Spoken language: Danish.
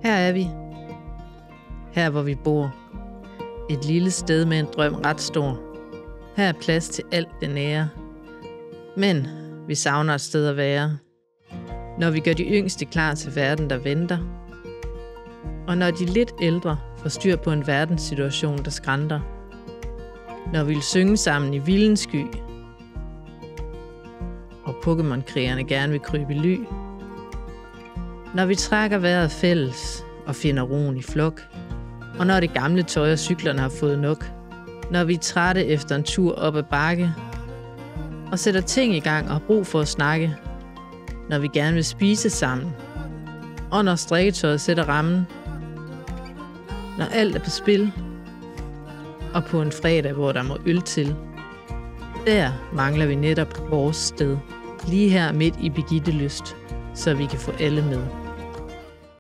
Her er vi. Her hvor vi bor. Et lille sted med en drøm ret stor. Her er plads til alt det nære. Men vi savner et sted at være. Når vi gør de yngste klar til verden, der venter. Og når de lidt ældre får styr på en verdenssituation, der skrænter. Når vi vil synge sammen i vildens sky. Og Pokémon-krigerne gerne vil krybe i ly. Når vi trækker vejret fælles og finder roen i flok. Og når det gamle tøj og cyklerne har fået nok. Når vi er trætte efter en tur op ad bakke. Og sætter ting i gang og har brug for at snakke. Når vi gerne vil spise sammen. Og når strikketøjet sætter rammen. Når alt er på spil. Og på en fredag, hvor der må øl til. Der mangler vi netop vores sted. Lige her midt i Birgittelyst, så vi kan få alle med.